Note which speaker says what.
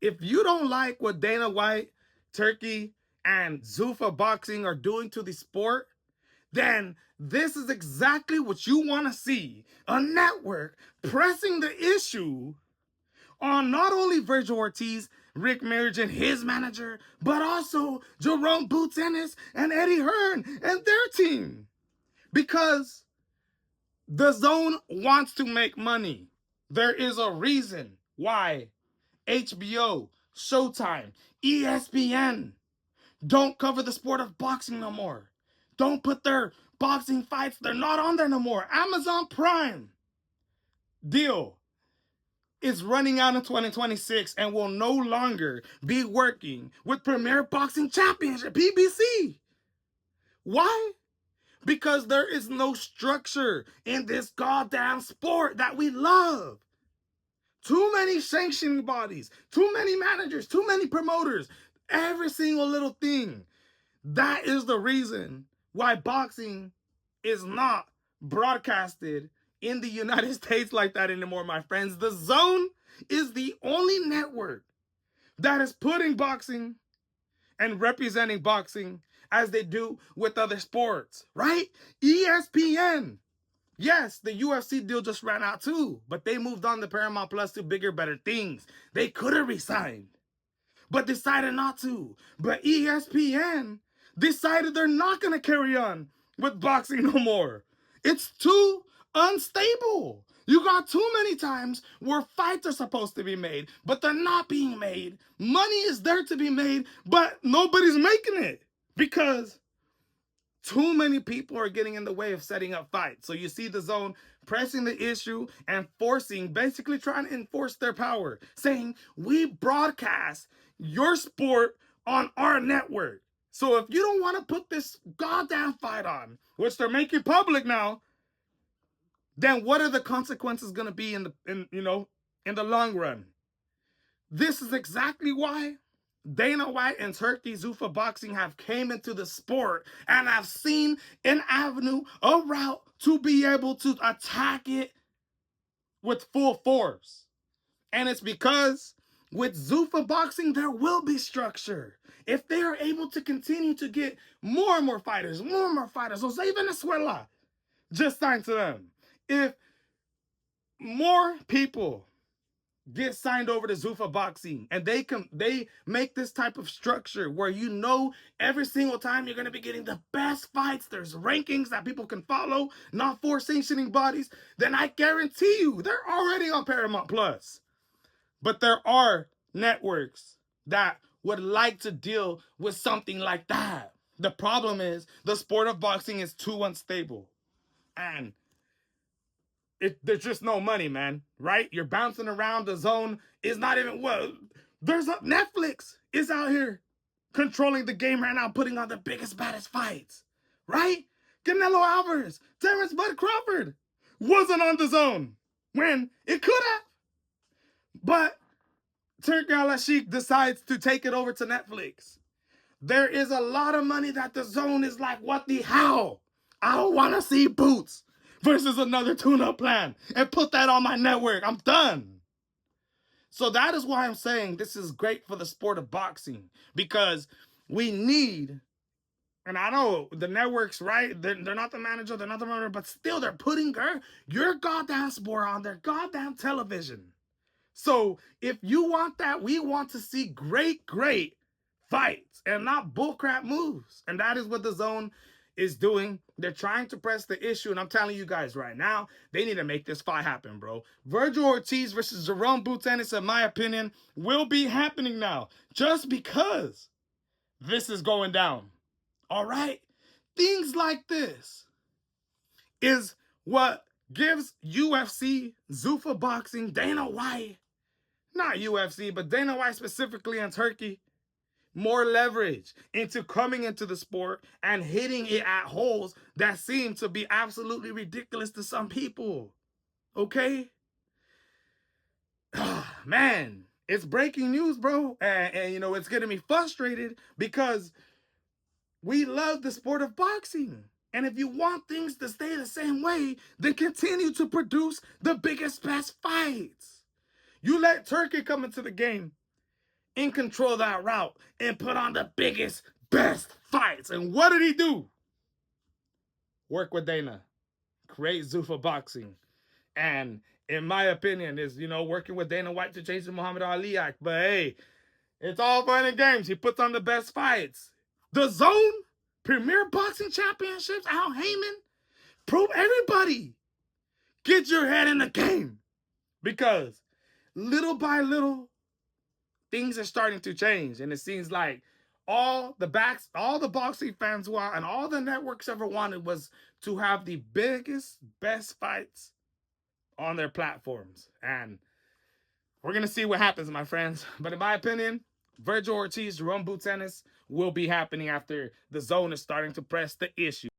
Speaker 1: If you don't like what Dana White, Turkey, and Zuffa Boxing are doing to the sport, then this is exactly what you want to see. A network pressing the issue on not only Vergil Ortiz, Rick Marriage and his manager, but also JARON ENNIS and Eddie Hearn and their team. Because the zone wants to make money. There is a reason why HBO, Showtime, ESPN don't cover the sport of boxing no more. Don't put their boxing fights, they're not on there no more. Amazon Prime deal is running out in 2026 and will no longer be working with Premier Boxing Championship, PBC. Why? Because there is no structure in this goddamn sport that we love. Too many sanctioning bodies, too many managers, too many promoters, every single little thing. That is the reason why boxing is not broadcasted in the United States like that anymore, my friends. The Zone is the only network that is putting boxing and representing boxing as they do with other sports, right? ESPN. Yes, the UFC deal just ran out too, but they moved on to Paramount Plus to bigger, better things. They could have resigned, but decided not to. But ESPN decided they're not going to carry on with boxing no more. It's too unstable. You got too many times where fights are supposed to be made, but they're not being made. Money is there to be made, but nobody's making it because too many people are getting in the way of setting up fights. So you see the Zone pressing the issue and forcing, basically trying to enforce their power, saying, we broadcast your sport on our network. So if you don't want to put this goddamn fight on, which they're making public now, then what are the consequences going to be in the long run? This is exactly why Dana White and Turkey Zuffa Boxing have came into the sport and have seen an avenue, a route to be able to attack it with full force. And it's because with Zuffa Boxing, there will be structure. If they are able to continue to get more and more fighters, Jose Venezuela just signed to them. If more people get signed over to Zuffa Boxing and they make this type of structure where you know every single time you're going to be getting the best fights, there's rankings that people can follow, not for sanctioning bodies, then I guarantee you they're already on Paramount Plus. But there are networks that would like to deal with something like that. The problem is the sport of boxing is too unstable. And there's just no money, man, right? You're bouncing around. The Zone is not even, well, Netflix is out here controlling the game right now, putting on the biggest, baddest fights, right? Canelo Alvarez, Terrence Bud Crawford wasn't on the Zone when it could have. But Turki Al-Sheikh decides to take it over to Netflix. There is a lot of money that the Zone is like, what the hell? I don't want to see Boots versus another tune-up plan and put that on my network. I'm done. So that is why I'm saying this is great for the sport of boxing, because we need, and I know the networks, right? They're not the manager, they're not the manager, but still they're putting your goddamn sport on their goddamn television. So if you want that, we want to see great fights and not bullcrap moves. And that is what the Zone is doing. They're trying to press the issue, and I'm telling you guys right now, they need to make this fight happen, bro. Vergil Ortiz versus JARON ENNIS, in my opinion, will be happening now, just because this is going down. All right? Things like this is what gives UFC, Zuffa Boxing, Dana White, not UFC, but Dana White specifically in Turkey, more leverage into coming into the sport and hitting it at holes that seem to be absolutely ridiculous to some people. Okay? Man, it's breaking news, bro. And you know, it's getting me frustrated because we love the sport of boxing. And if you want things to stay the same way, then continue to produce the biggest, best fights. You let Turkey come into the game. in control of that route and put on the biggest, best fights. And what did he do? Work with Dana, create Zuffa Boxing. And in my opinion, is, working with Dana White to change the Muhammad Ali Act. But hey, it's all fun and games. He puts on the best fights. The Zone Premier Boxing Championships, Al Heyman, prove everybody. Get your head in the game. Because little by little, things are starting to change. And it seems like all the boxing fans want and all the networks ever wanted was to have the biggest, best fights on their platforms. And we're going to see what happens, my friends. But in my opinion, Vergil Ortiz, Jaron Boots Ennis will be happening after the Zone is starting to press the issue.